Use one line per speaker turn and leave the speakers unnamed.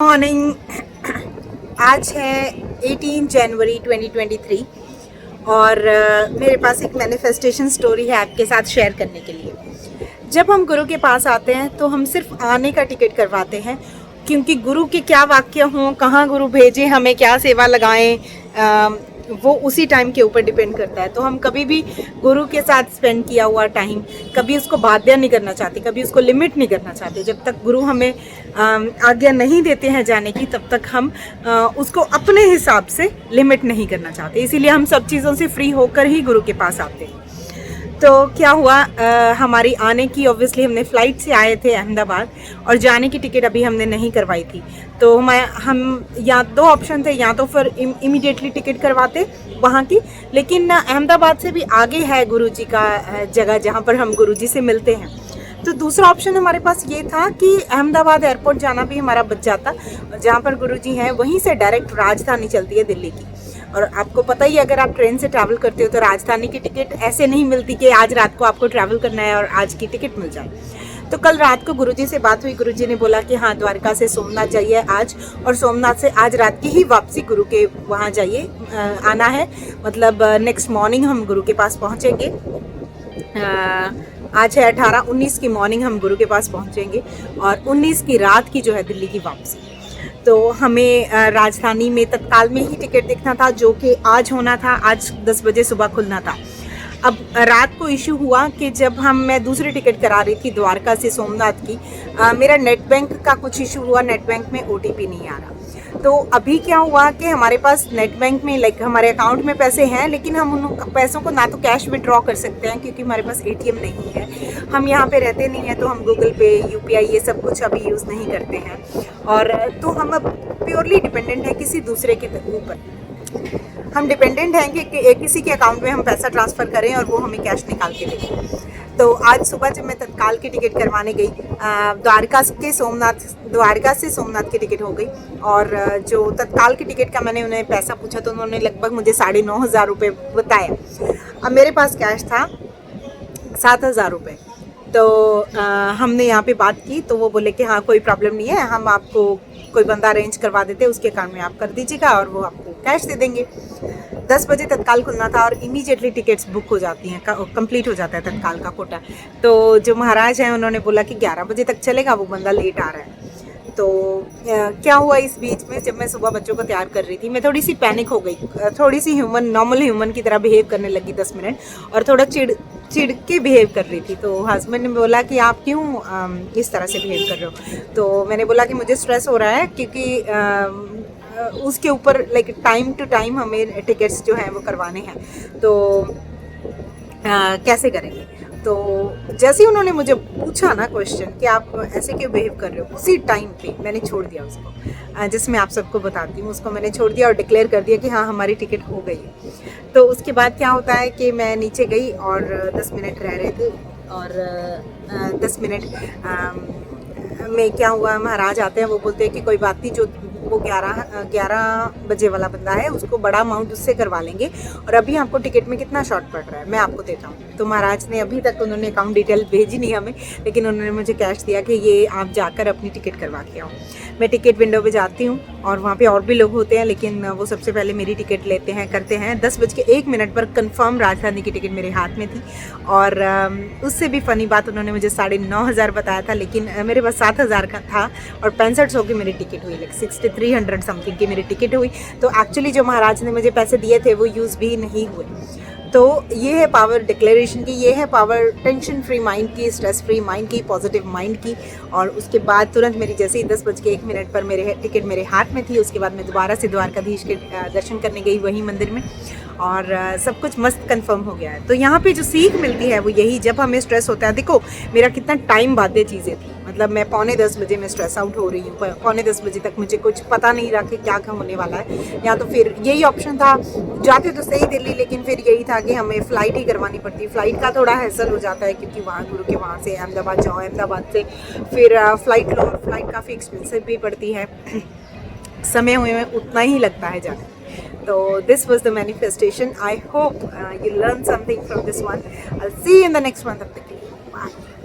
Morning. आज है 18 जनवरी 2023 और मेरे पास एक मैनिफेस्टेशन स्टोरी है आपके साथ शेयर करने के लिए। जब हम गुरु के पास आते हैं तो हम सिर्फ आने का टिकट करवाते हैं, क्योंकि गुरु के क्या वाक्य हों, कहाँ गुरु भेजे, हमें क्या सेवा लगाएं, वो उसी टाइम के ऊपर डिपेंड करता है। तो हम कभी भी गुरु के साथ स्पेंड किया हुआ टाइम कभी उसको बाध्य नहीं करना चाहते, कभी उसको लिमिट नहीं करना चाहते। जब तक गुरु हमें आज्ञा नहीं देते हैं जाने की, तब तक हम उसको अपने हिसाब से लिमिट नहीं करना चाहते। इसीलिए हम सब चीज़ों से फ्री होकर ही गुरु के पास आते हैं। तो क्या हुआ, हमारी आने की ऑब्वियसली हमने फ़्लाइट से आए थे अहमदाबाद, और जाने की टिकट अभी हमने नहीं करवाई थी। तो हम या दो ऑप्शन थे, या तो फिर इमीडिएटली टिकट करवाते वहाँ की, लेकिन अहमदाबाद से भी आगे है गुरुजी का जगह जहाँ पर हम गुरुजी से मिलते हैं। तो दूसरा ऑप्शन हमारे पास ये था कि अहमदाबाद एयरपोर्ट जाना भी हमारा बच जाता, जहाँ पर गुरुजी हैं वहीं से डायरेक्ट राजधानी चलती है दिल्ली की। और आपको पता ही, अगर आप ट्रेन से ट्रैवल करते हो तो राजधानी की टिकट ऐसे नहीं मिलती कि आज रात को आपको ट्रैवल करना है और आज की टिकट मिल जाए। तो कल रात को गुरुजी से बात हुई, गुरुजी ने बोला कि हाँ, द्वारका से सोमनाथ जाइए आज, और सोमनाथ से आज रात की ही वापसी गुरु के वहाँ जाइए, आना है। मतलब नेक्स्ट मॉर्निंग हम गुरु के पास पहुँचेंगे। आज है 18-19 की मॉर्निंग हम गुरु के पास पहुँचेंगे, और 19 की रात की जो है दिल्ली की वापसी। तो हमें राजधानी में तत्काल में ही टिकट देखना था, जो कि आज होना था, आज 10 बजे सुबह खुलना था। अब रात को इशू हुआ कि जब मैं दूसरी टिकट करा रही थी द्वारका से सोमनाथ की, मेरा नेट बैंक का कुछ इशू हुआ, नेट बैंक में OTP नहीं आ रहा। तो अभी क्या हुआ कि हमारे पास नेट बैंक में हमारे अकाउंट में पैसे हैं, लेकिन हम उन पैसों को ना तो कैश विड्रॉ कर सकते हैं क्योंकि हमारे पास ATM नहीं है, हम यहाँ पे रहते नहीं हैं, तो हम गूगल पे, UPI ये सब कुछ अभी यूज़ नहीं करते हैं। और तो हम अब प्योरली डिपेंडेंट हैं किसी दूसरे के ऊपर। हम डिपेंडेंट हैं कि किसी के अकाउंट में हम पैसा ट्रांसफ़र करें और वो हमें कैश निकाल के दें। तो आज सुबह जब मैं तत्काल की टिकट करवाने गई, द्वारका से सोमनाथ की टिकट हो गई, और जो तत्काल की टिकट का मैंने उन्हें पैसा पूछा तो उन्होंने लगभग मुझे 9,500 रुपये बताया। अब मेरे पास कैश था 7,000 रुपये। तो हमने यहाँ पे बात की, तो वो बोले कि हाँ, कोई प्रॉब्लम नहीं है, हम आपको कोई बंदा अरेंज करवा देते, उसके अकाउंट में आप कर दीजिएगा और वो आपको कैश दे देंगे। 10 बजे तत्काल खुलना था और इमीडिएटली टिकट्स बुक हो जाती हैं, कंप्लीट हो जाता है तत्काल का कोटा। तो जो महाराज हैं उन्होंनने बोला कि 11 बजे तक चलेगा, वो बंदा लेट आ रहा है। तो क्या हुआ इस बीच में, जब मैं सुबह बच्चों को तैयार कर रही थी, मैं थोड़ी सी पैनिक हो गई, थोड़ी सी नॉर्मल ह्यूमन की तरह बिहेव करने लगी 10 मिनट, और थोड़ा चिढ़ के बिहेव कर रही थी। तो हस्बैंड ने बोला कि आप क्यों इस तरह से बिहेव कर रहे हो। तो मैंने बोला कि मुझे स्ट्रेस हो रहा है, क्योंकि उसके ऊपर टाइम टू टाइम हमें टिकट्स जो हैं वो करवाने हैं, तो कैसे करेंगे। तो जैसे ही उन्होंने मुझे पूछा ना क्वेश्चन कि आप ऐसे क्यों बिहेव कर रहे हो, उसी टाइम पे मैंने छोड़ दिया उसको, जिसमें आप सबको बताती हूँ, उसको मैंने छोड़ दिया और डिक्लेयर कर दिया कि हाँ, हमारी टिकट हो गई है। तो उसके बाद क्या होता है कि मैं नीचे गई और 10 मिनट रह रहे थे, और 10 मिनट में क्या हुआ, महाराज आते हैं, वो बोलते हैं कि कोई बात नहीं, जो वो 11 बजे वाला बंदा है उसको बड़ा अमाउंट उससे करवा लेंगे, और अभी आपको टिकट में कितना शॉर्ट पड़ रहा है मैं आपको देता हूँ। तो महाराज ने अभी तक उन्होंने अकाउंट डिटेल भेजी नहीं हमें, लेकिन उन्होंने मुझे कैश दिया कि ये आप जाकर अपनी टिकट करवा के आओ। मैं टिकट विंडो पे जाती हूँ और वहाँ पे और भी लोग होते हैं, लेकिन वो सबसे पहले मेरी टिकट लेते हैं, करते हैं। 10:01 पर कंफर्म राजधानी की टिकट मेरे हाथ में थी, और उससे भी फ़नी बात, उन्होंने मुझे 9,500 बताया था, लेकिन मेरे पास 7,000 का था, और 6500 की मेरी टिकट हुई, 6300 समथिंग की मेरी टिकट हुई। तो एक्चुअली जो महाराज ने मुझे पैसे दिए थे वो यूज़ भी नहीं हुए। तो ये है पावर डिक्लेरेशन की, ये है पावर टेंशन फ्री माइंड की, स्ट्रेस फ्री माइंड की, पॉजिटिव माइंड की। और उसके बाद तुरंत मेरी जैसे ही 10:01 पर मेरे टिकट मेरे हाथ में थी, उसके बाद मैं दोबारा से द्वारकाधीश के दर्शन करने गई वहीं मंदिर में, और सब कुछ मस्त कंफर्म हो गया है। तो यहाँ पे जो सीख मिलती है वो यही, जब हमें स्ट्रेस होता है, देखो मेरा कितना टाइम बाध्य चीज़ें थी, मतलब मैं 9:45 बजे में स्ट्रेस आउट हो रही हूँ, 9:45 बजे तक मुझे कुछ पता नहीं रहा कि क्या होने वाला है। या तो फिर यही ऑप्शन था, जाते तो सही दिल्ली, लेकिन फिर यही था कि हमें फ़्लाइट ही करवानी पड़ती। फ़्लाइट का थोड़ा हैसल हो जाता है, क्योंकि वहाँ गुरु के वहाँ से अहमदाबाद जाओ, अहमदाबाद से फिर फ़्लाइट लो, फ़्लाइट काफ़ी एक्सपेंसिव भी पड़ती है, समय में उतना ही लगता है जाने। So this was the manifestation. I hope you learned something from this one. I'll see you in the next one. Bye.